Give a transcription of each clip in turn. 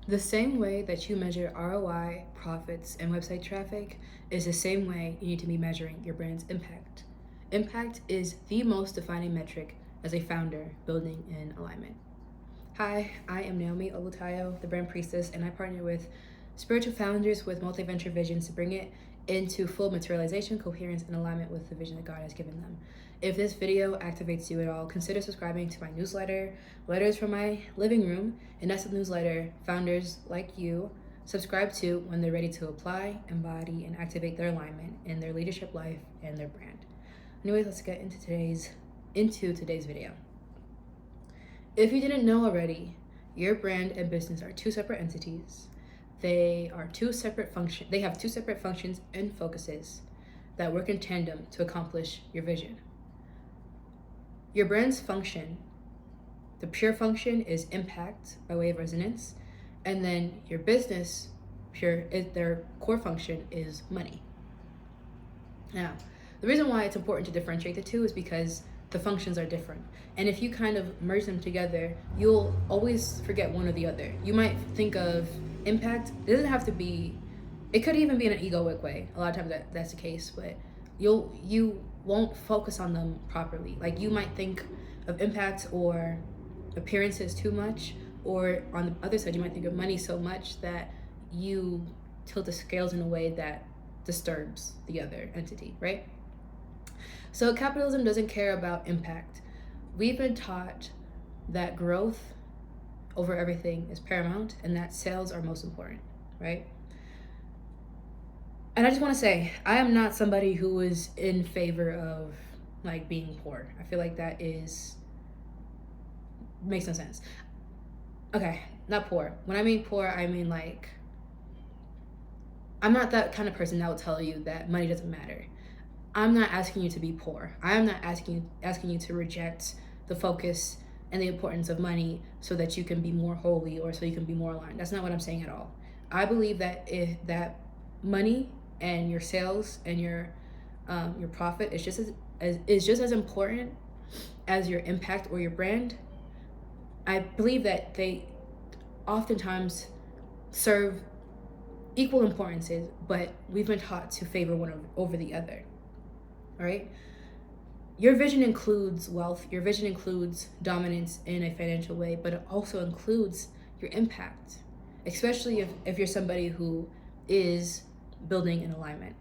The same way that you measure ROI, profits, and website traffic is the same way you need to be measuring your brand's impact. Impact is the most defining metric as a founder building in alignment. Hi, I am Naomi Olutayo, the brand priestess, and I partner with spiritual founders with multi-venture visions to bring it into full materialization, coherence, and alignment with the vision that God has given them. If this video activates you at all, consider subscribing to my newsletter, Letters from My Living Room, and that's the newsletter founders like you subscribe to when they're ready to apply, embody, and activate their alignment in their leadership life and their brand. Anyways, let's get into today's video. If you didn't know already, your brand and business are two separate entities. They have two separate functions and focuses that work in tandem to accomplish your vision. Your brand's function, the pure function, is impact by way of resonance, and then your business, their core function is money. Now, the reason why it's important to differentiate the two is because the functions are different. And if you kind of merge them together, you'll always forget one or the other. You might think of impact, it doesn't have to be, it could even be in an egoic way. A lot of times that's the case, but you won't focus on them properly. Like, you might think of impact or appearances too much, or on the other side, you might think of money so much that you tilt the scales in a way that disturbs the other entity, right? So capitalism doesn't care about impact. We've been taught that growth over everything is paramount and that sales are most important, right? And I just want to say, I am not somebody who is in favor of like being poor. I feel like that makes no sense. Okay, not poor. When I mean poor, I mean like, I'm not that kind of person that will tell you that money doesn't matter. I'm not asking you to be poor. I am not asking you to reject the focus and the importance of money so that you can be more holy or so you can be more aligned. That's not what I'm saying at all. I believe that that money and your sales and your profit is just as important as your impact or your brand. I believe that they oftentimes serve equal importances, but we've been taught to favor one over the other. All right? Your vision includes wealth. Your vision includes dominance in a financial way, but it also includes your impact, especially if you're somebody who is building in alignment.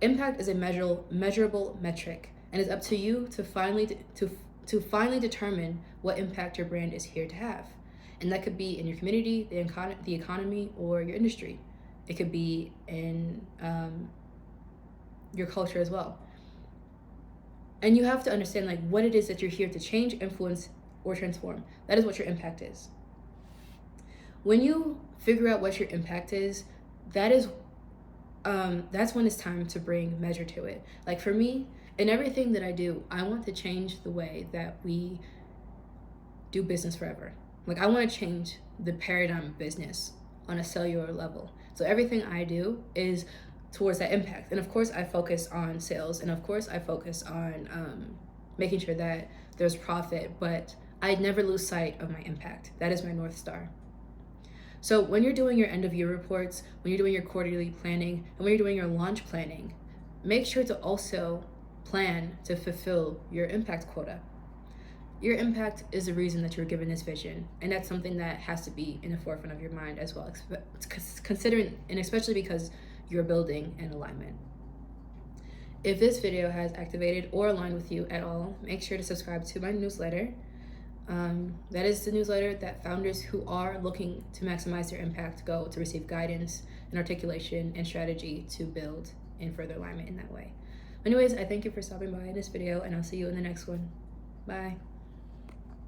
Impact is a measurable metric, and it's up to you to finally determine what impact your brand is here to have. And that could be in your community, the economy, or your industry. It could be in your culture as well. And you have to understand like what it is that you're here to change, influence, or transform. That is what your impact is. When you figure out what your impact is, that's when it's time to bring measure to it. Like for me, in everything that I do, I want to change the way that we do business forever. Like, I want to change the paradigm of business on a cellular level. So everything I do is towards that impact. And of course, I focus on sales. And of course, I focus on making sure that there's profit. But I never lose sight of my impact. That is my North Star. So when you're doing your end of year reports, when you're doing your quarterly planning, and when you're doing your launch planning, make sure to also plan to fulfill your impact quota. Your impact is the reason that you're given this vision, and that's something that has to be in the forefront of your mind as well, considering, and especially because you're building an alignment. If this video has activated or aligned with you at all, make sure to subscribe to my newsletter. That is the newsletter that founders who are looking to maximize their impact go to receive guidance and articulation and strategy to build in further alignment in that way. Anyways, I thank you for stopping by in this video, and I'll see you in the next one. Bye.